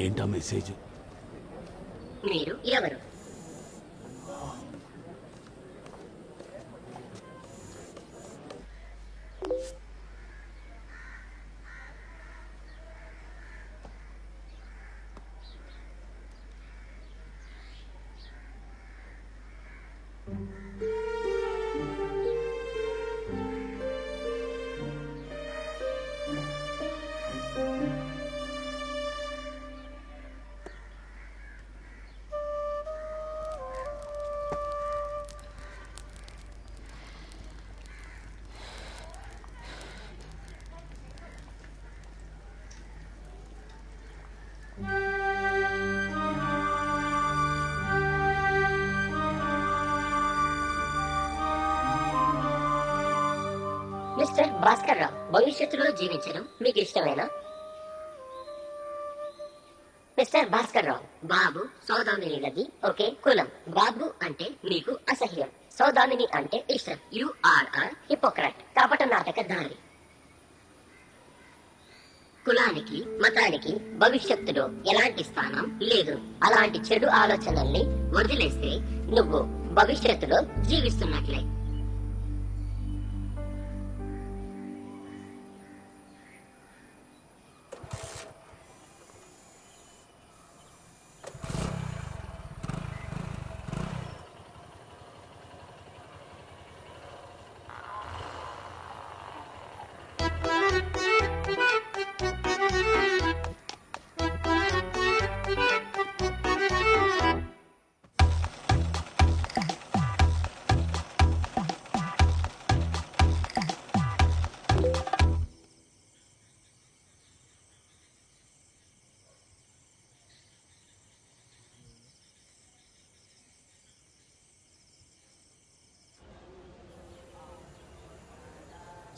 ఏంటా మెసేజ్? మీరు ఎవరు? మిస్టర్ భాస్కర్ రావు, భవిష్యత్తులో జీవించడం మీకు ఇష్టమేనా? మిస్టర్ భాస్కర్ రావు, బాబు సౌదామినిలది ఒకే కులం. బాబు అంటే మీకు అసహ్యం, సౌదామిని అంటే ఇష్టం. యు ఆర్ అ హిపోక్రట్, కపట నాటకధారి. కులానికి మతానికి భవిష్యత్తులో ఎలాంటి స్థానం లేదు. అలాంటి చెడు ఆలోచనల్ని వదిలేస్తే నువ్వు భవిష్యత్తులో జీవిస్తున్నట్లే.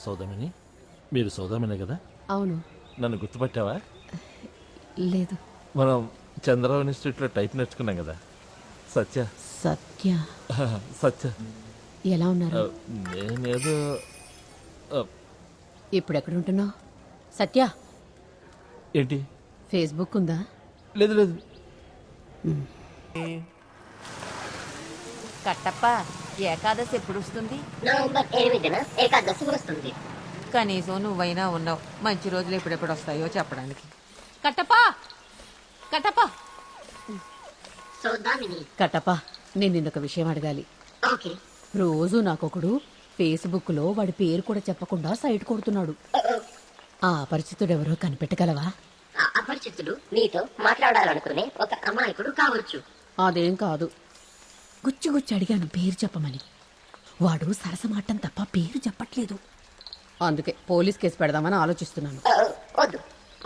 సౌదామిని, మీరు సౌదామినే కదా? అవును. నన్ను గుర్తుపట్టావా? లేదు. మనం చంద్రరావు ఇన్స్టిట్యూట్లో టైప్ నేర్చుకున్నాం కదా. సత్య. సత్య. సత్య ఎలా ఉన్నారు? నేనేదో ఇప్పుడు ఎక్కడ ఉంటున్నావు? సత్య, ఏంటి? ఫేస్బుక్ ఉందా? లేదు లేదు. కట్టప్ప, ఏకాదశి ఎప్పుడు వస్తుంది? నవంబర్ 8న ఏకాదశి వస్తుంది. కనీసం నువ్వైనా ఉన్నావు, మంచి రోజులు ఎప్పుడెప్పుడు వస్తాయో చెప్పడానికి. కట్టప్ప, కట్టప్ప, సౌదామిని. కట్టప్ప, నేను నిన్నొక విషయం అడగాలి. ఓకే. రోజు నాకొకడు ఫేస్బుక్ లో వాడి పేరు కూడా చెప్పకుండా సైట్ కొడుతున్నాడు. ఆ అపరిచితుడు ఎవరో కనిపెట్టగలవా? ఆ అపరిచితుడు నీతో మాట్లాడాలనుకునే ఒక అమాయకుడు కావచ్చు. అదేం కాదు. గుచ్చి గుచ్చి అడిగాను పేరు చెప్పమని. వాడు సరసమాటం తప్ప పేరు చెప్పట్లేదు. అందుకే పోలీస్ కేసు పెడదామని ఆలోచిస్తున్నాను. వద్దు,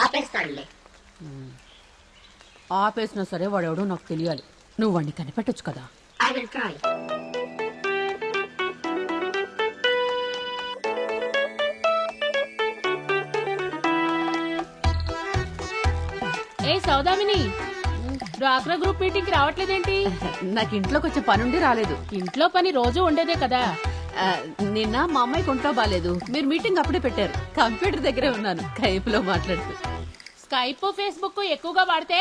ఆపేస్తాడులే. ఆపేసినా సరే వాడెవడో నాకు తెలియాలి. నువ్వు వాడిని కనిపెట్టొచ్చు కదా. I will try. ఏ సౌదామిని, డ్వాక్రా గ్రూప్ మీటింగ్ కి రావట్లేదేంటి? నాకు ఇంట్లోకి వచ్చే పనుండి రాలేదు. ఇంట్లో పని రోజు ఉండేదే కదా. నిన్న మా అమ్మాయికి ఒంట్లో బాలేదు. మీరు మీటింగ్ అప్పుడే పెట్టారు. కంప్యూటర్ దగ్గరే ఉన్నాను కైపులో మాట్లాడుతూ. స్కైప్ ఫేస్బుక్ ఎక్కువగా వాడితే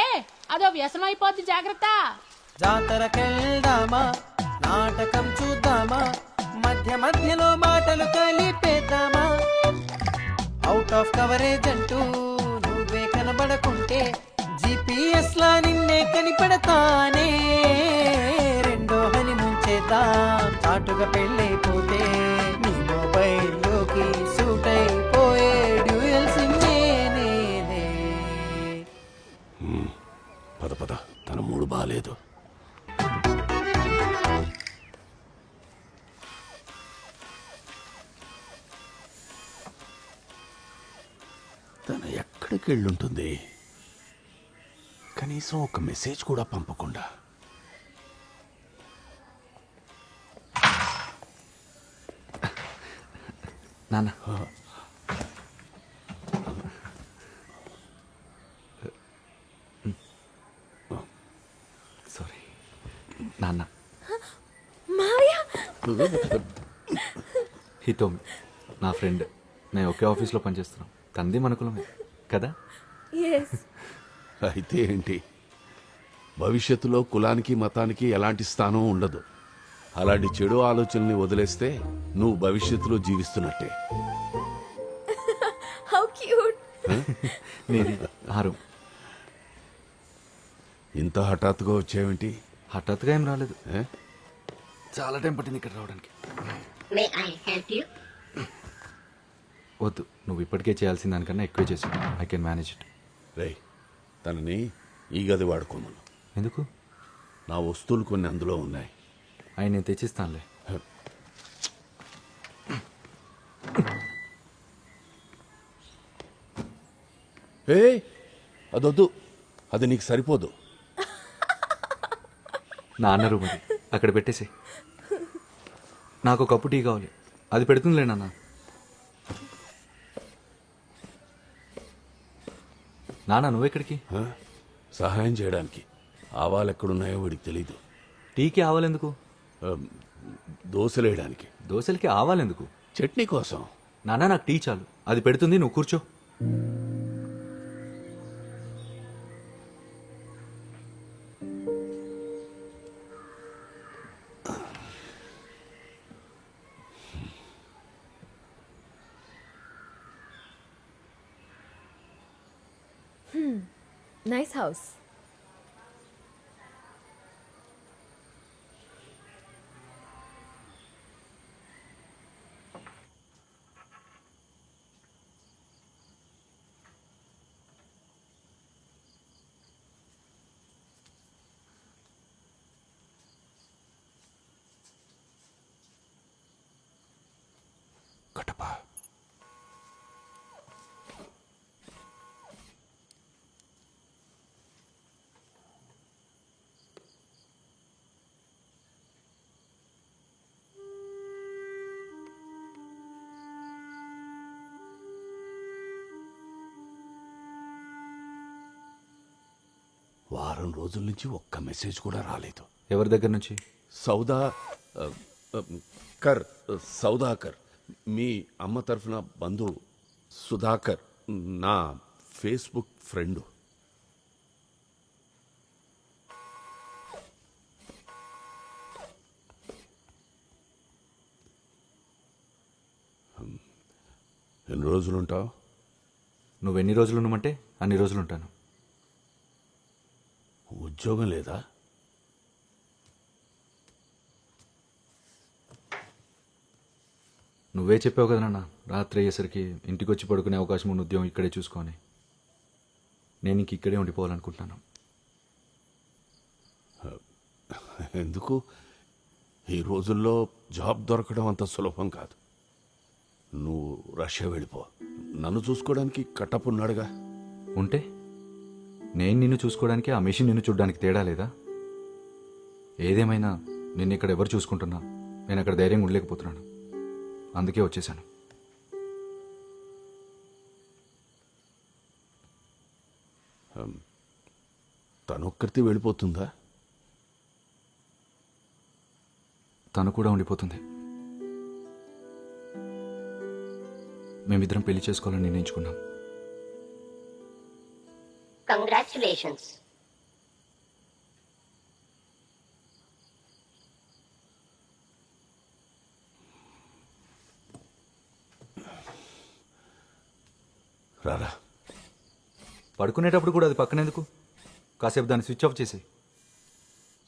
అదో వ్యసనం అయిపోద్ది, జాగ్రత్త. జాతరకెళ్దామా, నాటకం చూద్దామా, మధ్య మధ్యలో మాటలు కలిపేద్దామా. అవుట్ ఆఫ్ కవరేజ్ అంటూ నువ్వే కనబడకుంటే GPS లా నిన్నే కనిపెడతానే. రెండో హనీమూన్ చేద్దాం, చాటుగా పెళ్ళైపోతే నీ మొబైల్లోకి సూట్ అయిపోయే డ్యూయల్ సిమ్ నేనే. పద పద, తన మూడు బాలేదు. తను ఎక్కడికి వెళ్ళుంటుంది? కనీసం ఒక మెసేజ్ కూడా పంపకుండా. నాన్న, సారీ నాన్న. హితోమి నా ఫ్రెండ్. మేము ఒకే ఆఫీస్లో పనిచేస్తున్నాం. తంది మన కులమే కదా. అయితే ఏంటి, భవిష్యత్తులో కులానికి మతానికి ఎలాంటి స్థానం ఉండదు. అలాంటి చెడు ఆలోచనల్ని వదిలేస్తే నువ్వు భవిష్యత్తులో జీవిస్తున్నట్టే. How cute. నీది ఆరు. ఇంత హఠాత్తుగా వచ్చేవేంటి? హఠాత్తుగా ఏం రాలేదు, ఏ? చాలా టైం పట్టింది ఇక్కడ రావడానికి. May I help you? వద్దు, నువ్వు ఇప్పటికే చేయాల్సిన దానికన్నా ఎక్కువే చేసావు. I can manage it. రేయ్, తనని ఈ గది వాడుకోమను. ఎందుకు? నా వస్తువులు కొన్ని అందులో ఉన్నాయి. ఆయన నేను తెచ్చిస్తానులే. ఏ అదొద్దు, అది నీకు సరిపోదు. నాన్న రూమ్ అది, అక్కడ పెట్టేసి. నాకు ఒక కప్పు టీ కావాలి, అది పెడుతుందిలే నాన్న. నాన్న నువ్వెక్కడికి? ఆ? సహాయం చేయడానికి. ఆవాలు ఎక్కడున్నాయో వీడికి తెలీదు. టీకి ఆవాలెందుకు? దోశలేయడానికి. దోశలకి ఆవాలెందుకు? చట్నీ కోసం. నాన్న నాకు టీ చాలు, అది పెడుతుంది, నువ్వు కూర్చో. Nice house. కటప. వారం రోజుల నుంచి ఒక్క మెసేజ్ కూడా రాలేదు. ఎవరి దగ్గర నుంచి? సౌదా ఆ, ఆ, కర్ సౌదాకర్, మీ అమ్మ తరఫున బంధువు. సుధాకర్ నా ఫేస్బుక్ ఫ్రెండు. ఎన్ని రోజులుంటావు? నువ్వెన్ని రోజులు ఉండమంటే అన్ని రోజులు ఉంటాను. ఉద్యోగం లేదా? నువ్వే చెప్పావు కదా నాన్న, రాత్రి అయ్యేసరికి ఇంటికి వచ్చి పడుకునే అవకాశం ఉన్న ఉద్యోగం ఇక్కడే చూసుకొని. నేను ఇంక ఇక్కడే ఉండిపోవాలనుకుంటున్నాను. ఎందుకు? ఈ రోజుల్లో జాబ్ దొరకడం అంత సులభం కాదు. నువ్వు రష్యా వెళ్ళిపో. నన్ను చూసుకోవడానికి కట్టపున్నాడుగా. ఉంటే నేను నిన్ను చూసుకోవడానికి, ఆ మెషిన్ నిన్ను చూడడానికి తేడా లేదా? ఏదేమైనా నిన్ను ఇక్కడ ఎవరు చూసుకుంటున్నా నేను అక్కడ ధైర్యంగా ఉండలేకపోతున్నాను. అందుకే వచ్చేసాను. తనొక్కరితే వెళ్ళిపోతుందా? తను కూడా ఉండిపోతుంది. మేమిద్దరం పెళ్లి చేసుకోవాలని నిర్ణయించుకున్నాం. కంగ్రాచులేషన్స్. రారా. పడుకునేటప్పుడు కూడా అది పక్కనేందుకు? కాసేపు దాన్ని స్విచ్ ఆఫ్ చేసి.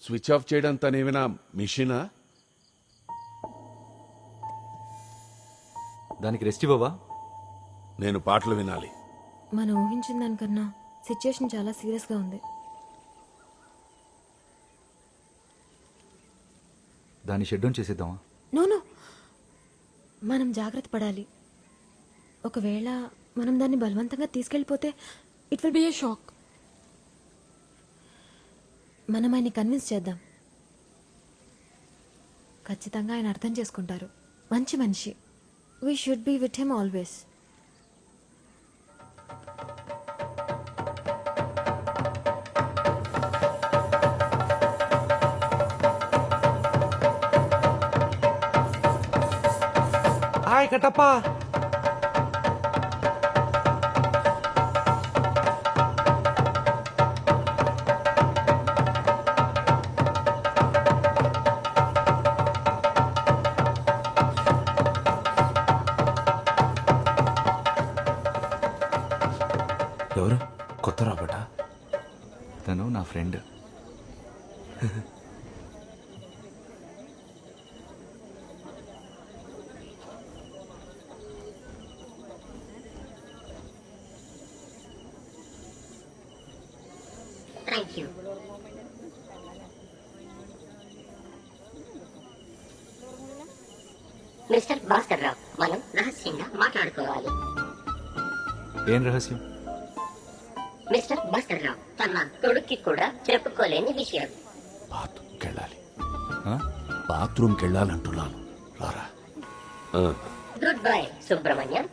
స్విచ్ ఆఫ్ చేయడం తనేమైనా మిషనా? దానికి రెస్ట్ ఇవ్వవా? నేను పాటలు వినాలి. మనం ఊహించిన దానికన్నా సిచ్యుయేషన్ చాలా సీరియస్గా ఉంది. దాన్ని షెడ్ డౌన్ చేసేద్దామా? నో, మనం జాగ్రత్త పడాలి. ఒకవేళ మనం దాన్ని బలవంతంగా తీసుకెళ్ళిపోతే it will be a shock. మనం ఆయన్ని కన్విన్స్ చేద్దాం. ఖచ్చితంగా ఆయన అర్థం చేసుకుంటారు. మంచి మనిషి. We should be with him always. Hi Kattappa. ఎవరు కొత్త రాబట? తను నా friend. Thank you. Mister Bhaskar Rao, మనం రహస్యంగా మాట్లాడుకోవాలి. ఏం రహస్యం? మిస్టర్ భాస్కర్ రావు తన కొడుక్కి కూడా చెప్పుకోలేని విషయం. బాత్రూమ్కి వెళ్ళాలి, ఆ? బాత్రూమ్కి వెళ్ళాలంటున్నాను. రారా. Good bye Subrahmanyam.